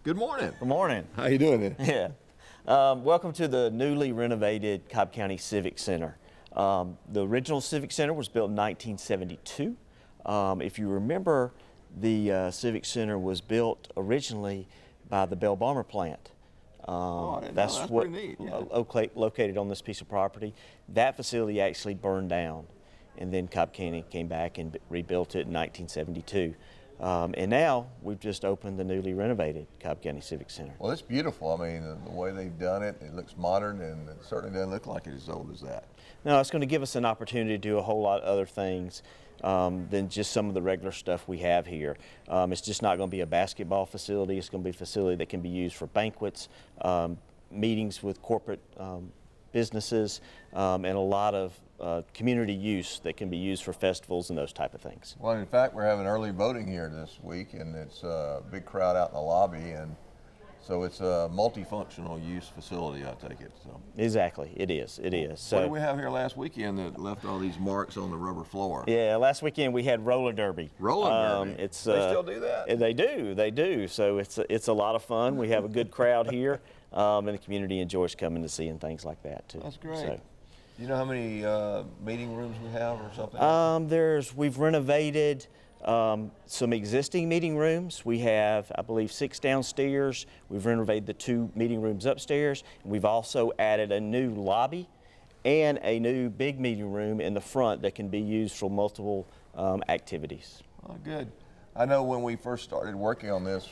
Good morning. Good morning. How you doing then? Yeah. Welcome to the newly renovated Cobb County Civic Center. The original Civic Center was built in 1972. If you remember, the Civic Center was built originally by the Bell Bomber plant. That's what pretty neat. Yeah. located on this piece of property. That facility actually burned down, and then Cobb County came back and rebuilt it in 1972. And now we've just opened the newly renovated Cobb County Civic Center. Well, it's beautiful. I mean, the way they've done it, it looks modern, and it certainly doesn't look like it's as old as that. No, it's going to give us an opportunity to do a whole lot of other things than just some of the regular stuff we have here. It's just not going to be a basketball facility. It's going to be a facility that can be used for banquets, meetings with corporate businesses, and a lot of community use that can be used for festivals and those type of things. Well, in fact, we're having early voting here this week, and it's a big crowd out in the lobby, and so it's a multifunctional use facility, I take it. So. Exactly, it is. It is. So, what did we have here last weekend that left all these marks on the rubber floor? Yeah, last weekend we had roller derby. Roller derby. They still do that? They do. They do. So it's a lot of fun. We have a good crowd here, and the community enjoys coming to see and things like that too. That's great. So, you know how many meeting rooms we have or something? We've renovated some existing meeting rooms. We have, I believe, 6 downstairs. We've renovated the 2 meeting rooms upstairs. We've also added a new lobby and a new big meeting room in the front that can be used for multiple activities. Oh, good. I know when we first started working on this,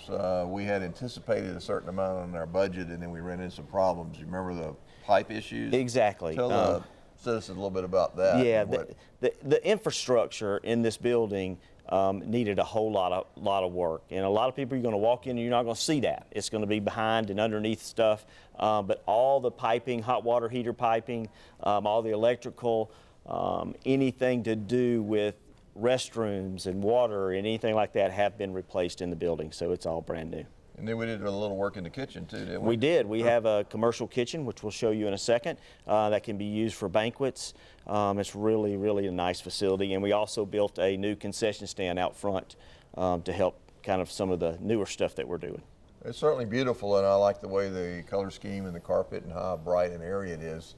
we had anticipated a certain amount in our budget, and then we ran into some problems. You remember the pipe issues? Exactly. Tell the citizens a little bit about that. Yeah, the infrastructure in this building needed a whole lot of work, and a lot of people, you're going to walk in and you're not going to see that. It's going to be behind and underneath stuff, but all the piping, hot water heater piping, all the electrical, anything to do with restrooms and water and anything like that have been replaced in the building, so it's all brand new. And then we did a little work in the kitchen too, didn't we? We did. We have a commercial kitchen, which we'll show you in a second, that can be used for banquets. It's really, really a nice facility. And we also built a new concession stand out front to help kind of some of the newer stuff that we're doing. It's certainly beautiful, and I like the way the color scheme and the carpet and how bright an area it is.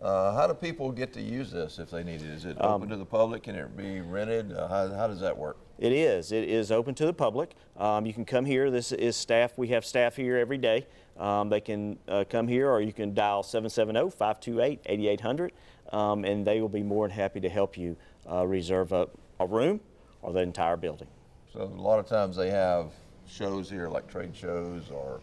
How do people get to use this if they need it? Is it open to the public? Can it be rented? How does that work? It is. It is open to the public. You can come here. This is staff. We have staff here every day. They can come here, or you can dial 770-528-8800, and they will be more than happy to help you reserve a room or the entire building. So a lot of times they have shows here, like trade shows or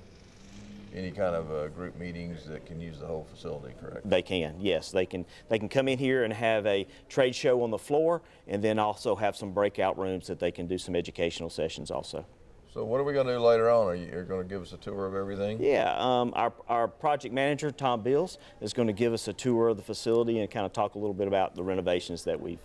any kind of group meetings that can use the whole facility, correct? They can, yes. They can come in here and have a trade show on the floor, and then also have some breakout rooms that they can do some educational sessions also. So what are we going to do later on? Are you going to give us a tour of everything? Yeah, our project manager, Tom Bills, is going to give us a tour of the facility and kind of talk a little bit about the renovations that we've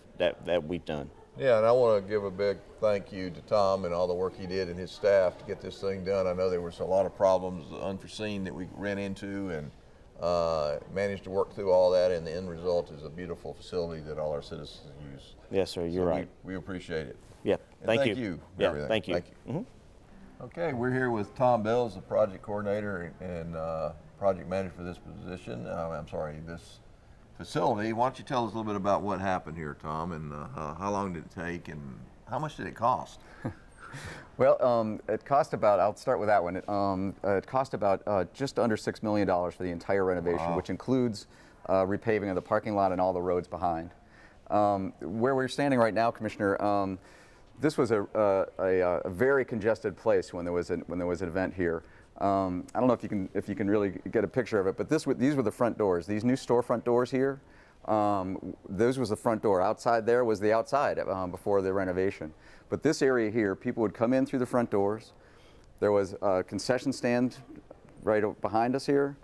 done. Yeah, and I want to give a big thank you to Tom and all the work he did and his staff to get this thing done. I know there was a lot of problems unforeseen that we ran into, and managed to work through all that, and the end result is a beautiful facility that all our citizens use. Yes, sir, you're right. We appreciate it. Yeah, thank you for everything. Thank you. Thank you. Mm-hmm. Okay, we're here with Tom Bills, the project coordinator and project manager for this position. This facility. Why don't you tell us a little bit about what happened here, Tom, and how long did it take, and how much did it cost? Well, it cost about, I'll start with that one. It cost about just under $6 million for the entire renovation, Wow. which includes repaving of the parking lot and all the roads behind. Where we're standing right now, Commissioner, this was a very congested place when there was an event here. I don't know if you can really get a picture of it, but these were the front doors. These new storefront doors here, this was the front door. Outside there was the outside before the renovation. But this area here, people would come in through the front doors. There was a concession stand right behind us here.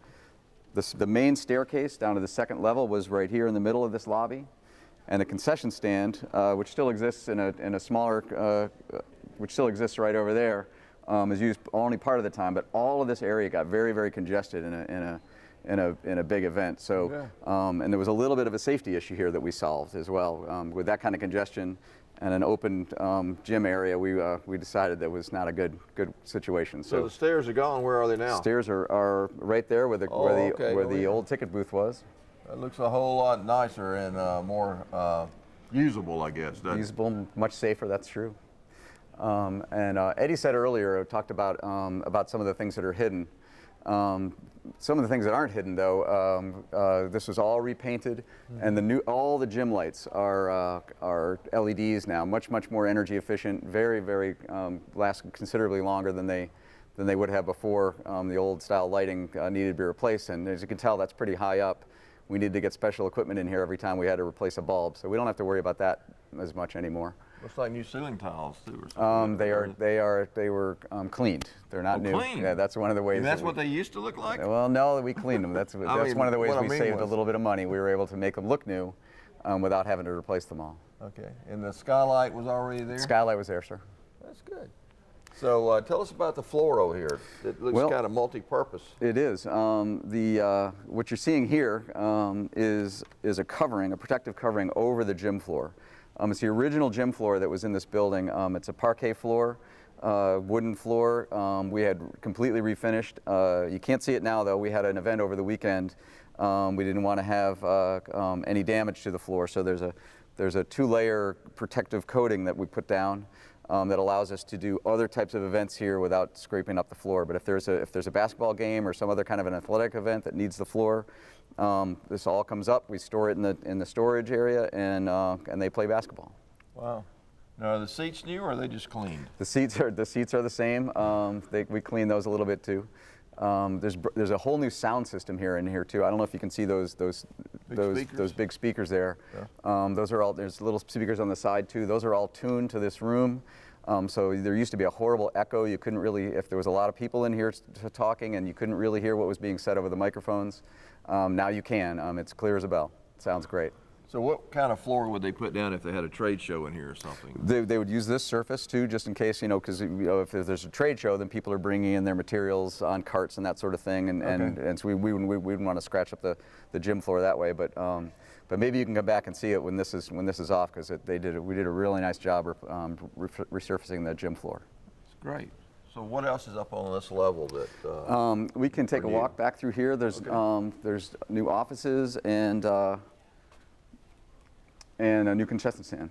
The main staircase down to the second level was right here in the middle of this lobby. And the concession stand, which still exists in a smaller, which still exists right over there, is used only part of the time. But all of this area got very, very congested in in a big event. So, and there was a little bit of a safety issue here that we solved as well. With that kind of congestion and an open gym area, we decided that was not a good situation. So the stairs are gone. Where are they now? Stairs are right there where the old ticket booth was. It looks a whole lot nicer and more usable, I guess. Usable, much safer. That's true. And Eddie said earlier, talked about some of the things that are hidden. Some of the things that aren't hidden, though, this was all repainted, and all the gym lights are LEDs now, much more energy efficient, very last considerably longer than they would have before. The old style lighting needed to be replaced, and as you can tell, that's pretty high up. We needed to get special equipment in here every time we had to replace a bulb, so we don't have to worry about that as much anymore. Looks like new ceiling tiles too, or something. They were cleaned. They're not new. Cleaned? Yeah, that's one of the ways. And that's what they used to look like? Well, no, we cleaned them. That's one of the ways we saved a little bit of money. We were able to make them look new without having to replace them all. Okay, and the skylight was already there? Skylight was there, sir. That's good. So tell us about the floor over here. It looks kind of multi-purpose. It is. What you're seeing here is a covering, a protective covering over the gym floor. It's the original gym floor that was in this building. It's a parquet floor, wooden floor. We had completely refinished. You can't see it now, though. We had an event over the weekend. We didn't want to have any damage to the floor, so there's a 2-layer protective coating that we put down that allows us to do other types of events here without scraping up the floor. But if there's a basketball game or some other kind of an athletic event that needs the floor, this all comes up. We store it in the storage area, and they play basketball. Wow. Now, are the seats new, or are they just cleaned? The seats are the same. We clean those a little bit too. There's a whole new sound system in here too. I don't know if you can see those big speakers there. Yeah. There's little speakers on the side too. Those are all tuned to this room. So there used to be a horrible echo. You couldn't really, if there was a lot of people in here talking, and you couldn't really hear what was being said over the microphones. Now you can. It's clear as a bell. Sounds great. So what kind of floor would they put down if they had a trade show in here or something? They would use this surface too, just in case, because if there's a trade show, then people are bringing in their materials on carts and that sort of thing, and so we wouldn't want to scratch up the gym floor that way. But maybe you can come back and see it when this is off, because we did a really nice job resurfacing the gym floor. It's great. So what else is up on this level that? We can take a walk back through here. There's new offices and a new concession stand.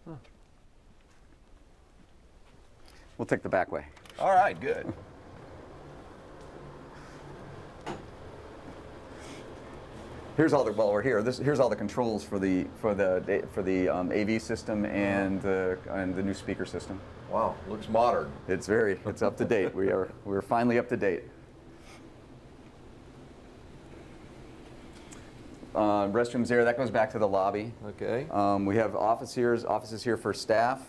Huh. We'll take the back way. All right, good. Here's all while we're here. Here's all the controls for the AV system and the new speaker system. Wow, looks modern. It's up to date. We're finally up to date. Restrooms there. That goes back to the lobby. Okay. We have offices here for staff,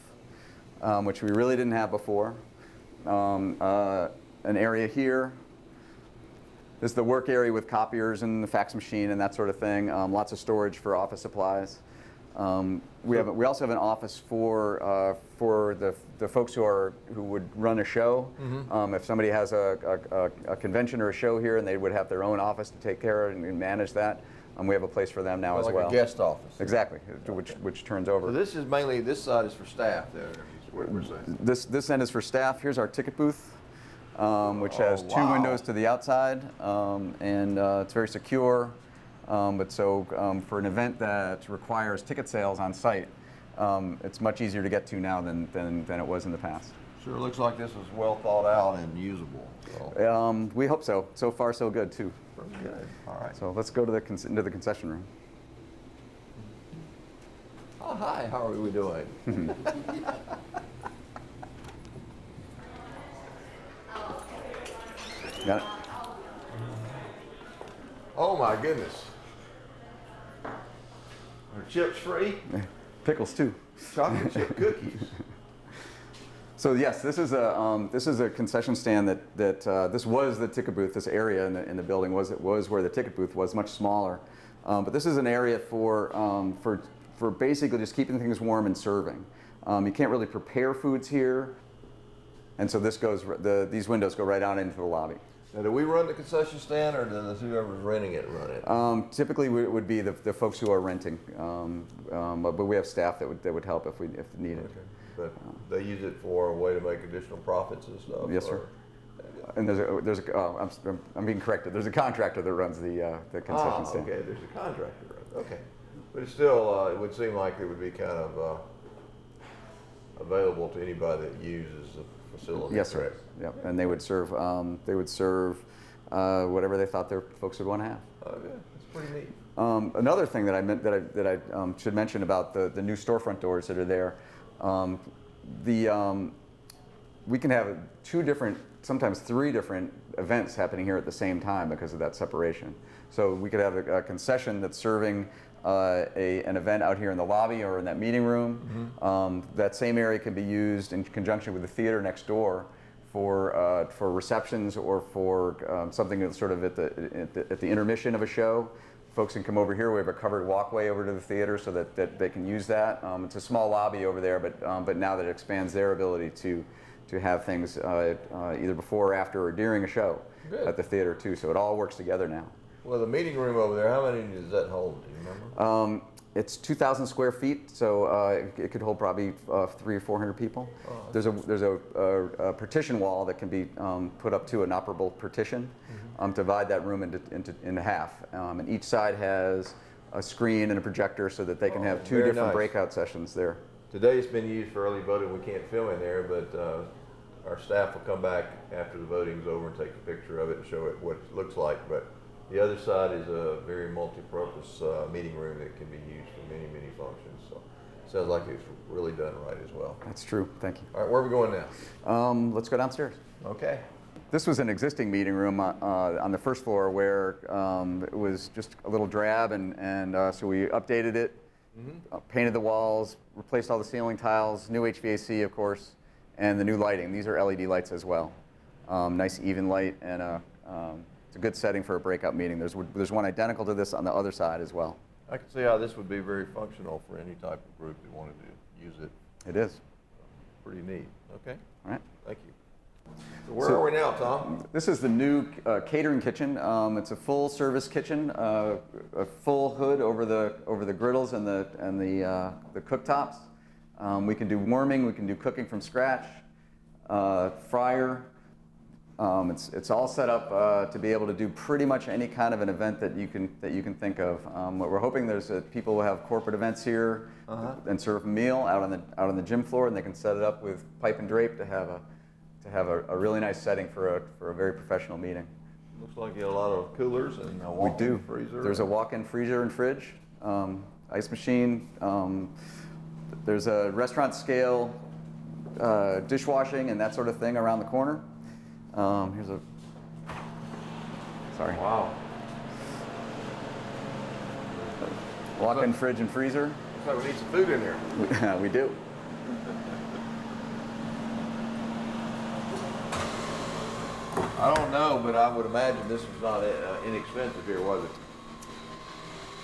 which we really didn't have before. An area here. This is the work area with copiers and the fax machine and that sort of thing. Lots of storage for office supplies. We also have an office for the folks who would run a show. Mm-hmm. If somebody has a convention or a show here, and they would have their own office to take care of and manage that. We have a place for them now as well. Like a guest office. Exactly, which turns over. So this side is for staff there, is what we're saying. This end is for staff. Here's our ticket booth, which has 2 windows to the outside, and it's very secure. But for an event that requires ticket sales on site, it's much easier to get to now than it was in the past. Sure looks like this was well thought out and usable. So. We hope so. So far, so good too. Very good. All right. So let's go to into the concession room. Oh, hi. How are we doing? Got it? Oh my goodness. Are chips free? Pickles too. Chocolate chip cookies. So yes, this is a concession stand that this was the ticket booth. This area in the building was where the ticket booth was, much smaller. But this is an area for basically just keeping things warm and serving. You can't really prepare foods here, and so these windows go right out into the lobby. Now, do we run the concession stand, or does whoever's renting it run it? Typically, it would be the folks who are renting, but we have staff that would help if needed. Okay. But they use it for a way to make additional profits and stuff? Yes, sir. And I'm being corrected. There's a contractor that runs the concession stand. Okay, there's a contractor. Okay. But it's still, it would seem like it would be kind of available to anybody that uses the facility. Yes, sir. Correct? Yep. And they would serve whatever they thought their folks would want to have. Oh, yeah. That's pretty neat. Another thing that I should mention about the new storefront doors that are there, we can have 2 different, sometimes 3 different events happening here at the same time because of that separation. So we could have a concession that's serving an event out here in the lobby or in that meeting room. Mm-hmm. That same area can be used in conjunction with the theater next door for receptions or for something that's sort of at the intermission of a show. Folks can come over here. We have a covered walkway over to the theater so that they can use that. It's a small lobby over there, but now that it expands their ability to have things either before, after, or during a show. Good. At the theater too. So it all works together now. Well, the meeting room over there, how many does that hold? Do you remember? It's 2,000 square feet, so it could hold probably 300 or 400 people. Oh, There's a partition wall that can be put up to an operable partition, mm-hmm. Divide that room into half. And each side has a screen and a projector so that they can have 2 different breakout sessions there. Today it's been used for early voting. We can't film in there, but our staff will come back after the voting's over and take a picture of it and show it what it looks like. But the other side is a very multi-purpose meeting room that can be used for many, many functions. So it sounds like it's really done right as well. That's true. Thank you. All right, where are we going now? Let's go downstairs. Okay. This was an existing meeting room on the first floor where it was just a little drab, and so we updated it, mm-hmm. Painted the walls, replaced all the ceiling tiles, new HVAC, of course, and the new lighting. These are LED lights as well. Nice even light, and it's a good setting for a breakout meeting. There's one identical to this on the other side as well. I can see how this would be very functional for any type of group that wanted to use it. It is. Pretty neat. Okay. All right. Thank you. So where are we now, Tom? This is the new catering kitchen. It's a full-service kitchen, a full hood over the griddles and the cooktops. We can do warming. We can do cooking from scratch. Fryer. It's all set up to be able to do pretty much any kind of an event that you can think of. What we're hoping people will have corporate events here and serve a meal out on the gym floor, and they can set it up with pipe and drape to have a really nice setting for a very professional meeting. Looks like you have a lot of coolers and a walk-in freezer. There's a walk-in freezer and fridge, ice machine. There's a restaurant scale dishwashing and that sort of thing around the corner. Here's a, sorry. Wow. Walk-in fridge and freezer. Looks like we need some food in there. We do. I don't know, but I would imagine this was not inexpensive here, was it?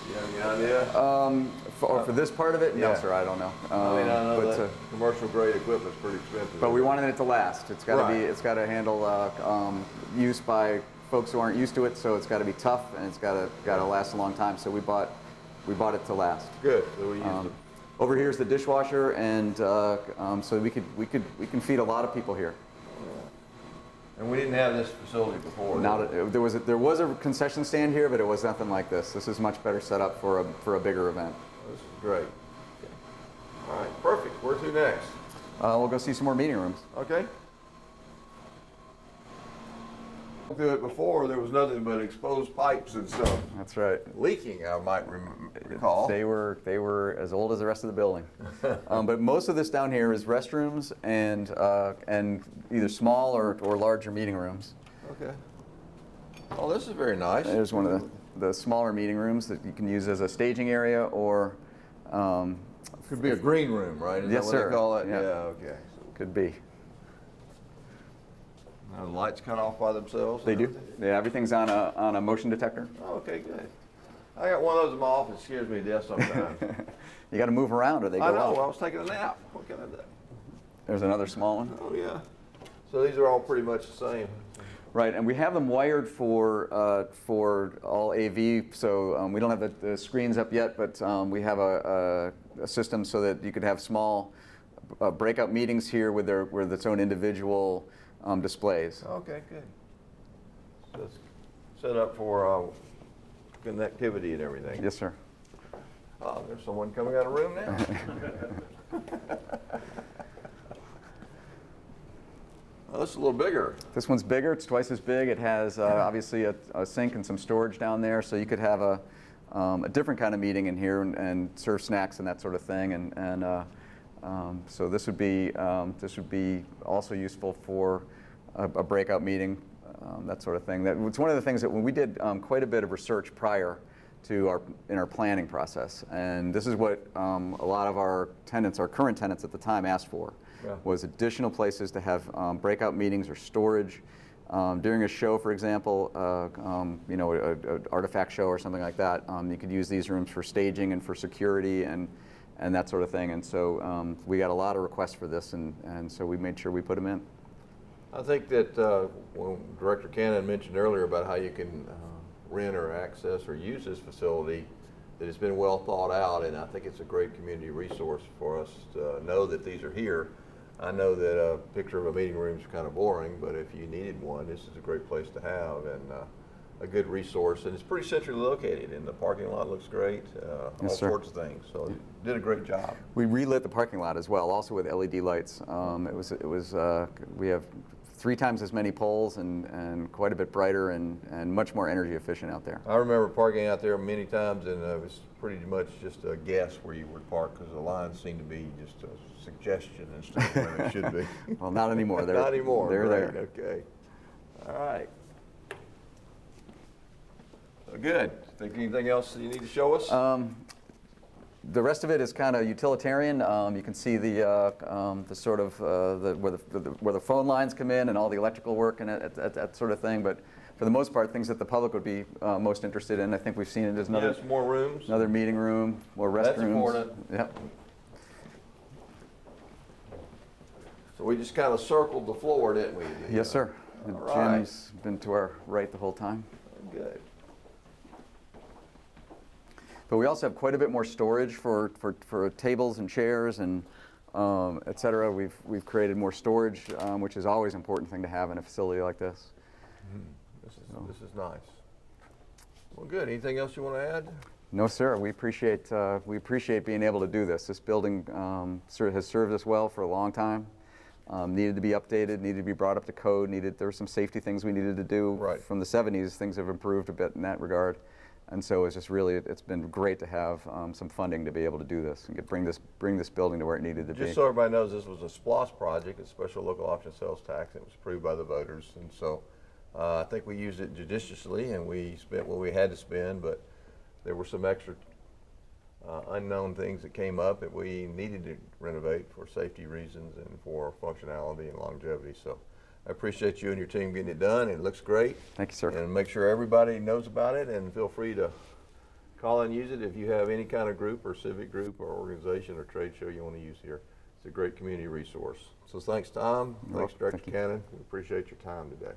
You have any idea? For this part of it, no, Yeah. sir, I don't know. I know that commercial grade equipment's pretty expensive. But we wanted it to last. It's got to Right. it's got to handle use by folks who aren't used to it. So it's got to be tough and it's got to last a long time. So we bought it to last. Good. So we used it. Over here is the dishwasher, and so we can feed a lot of people here. And we didn't have this facility before. There was a concession stand here, but it was nothing like this. This is much better set up for a bigger event. This is great. Okay. All right, perfect. Where to next? We'll go see some more meeting rooms. Okay. Through it before, there was nothing but exposed pipes and stuff. That's right. Leaking, I might recall. They were as old as the rest of the building. But most of this down here is restrooms and either small or larger meeting rooms. Okay. Oh, this is very nice. There's one of the smaller meeting rooms that you can use as a staging area or. Could be a green room, right? Is Yes, that what sir. they call it? Yeah. Okay. Could be. Now the lights cut off by themselves? They do. Yeah, everything's on a motion detector. Oh, okay, good. I got one of those in my office. It scares me to death sometimes. You got to move around or they go I know. off. I was taking a nap. What can I do? There's another small one. Oh, yeah. So these are all pretty much the same. Right, and we have them wired for all AV, so we don't have the screens up yet, but we have a system so that you could have small breakout meetings here with its own individual displays. Okay, good. So it's set up for connectivity and everything. Yes, sir. Oh, there's someone coming out of the room now. Oh, this is a little bigger. This one's bigger. It's twice as big. It has obviously a sink and some storage down there, so you could have a different kind of meeting in here and serve snacks and that sort of thing. So this would be also useful for a breakout meeting, that sort of thing. It's one of the things that when we did quite a bit of research prior to in our planning process, and this is what a lot of our tenants, our current tenants at the time, asked for. Yeah. Was additional places to have breakout meetings or storage. During a show, for example, an artifact show or something like that, you could use these rooms for staging and for security and that sort of thing. And so we got a lot of requests for this, and so we made sure we put them in. I think that when Director Cannon mentioned earlier about how you can rent or access or use this facility, that it's been well thought out, and I think it's a great community resource for us to know that these are here. I know that a picture of a meeting room is kind of boring, but if you needed one, this is a great place to have and a good resource. And it's pretty centrally located, and the parking lot looks great, all sorts of things. So you did a great job. We relit the parking lot as well, also with LED lights. We have 3 times as many poles and quite a bit brighter and much more energy efficient out there. I remember parking out there many times, and it was pretty much just a guess where you would park because the lines seemed to be just a suggestion instead of where they should be. Well, not anymore. Not anymore. They're right. there. Okay. All right. Good. Think anything else that you need to show us? The rest of it is kind of utilitarian. You can see the sort of where the phone lines come in and all the electrical work and that sort of thing. But for the most part, things that the public would be most interested in. I think we've seen it as another more rooms, another meeting room, more restrooms. That's important. Yep. So we just kind of circled the floor, didn't we? Yes, sir. The gym's been to our right the whole time. Good. But we also have quite a bit more storage for tables and chairs and et cetera. We've created more storage, which is always an important thing to have in a facility like this. This is nice. Well, good. Anything else you want to add? No, sir. We appreciate being able to do this. This building has served us well for a long time. Needed to be updated, needed to be brought up to code. There were some safety things we needed to do. Right. From the 70s. Things have improved a bit in that regard. And so it's been great to have some funding to be able to do this and bring this building to where it needed to be. Just so everybody knows, this was a SPLOST project, a special local option sales tax. It was approved by the voters, and so I think we used it judiciously, and we spent what we had to spend. But there were some extra unknown things that came up that we needed to renovate for safety reasons and for functionality and longevity. So I appreciate you and your team getting it done. It looks great. Thank you, sir. And make sure everybody knows about it, and feel free to call and use it if you have any kind of group or civic group or organization or trade show you want to use here. It's a great community resource. So thanks, Tom. Thanks, Director Cannon. We appreciate your time today.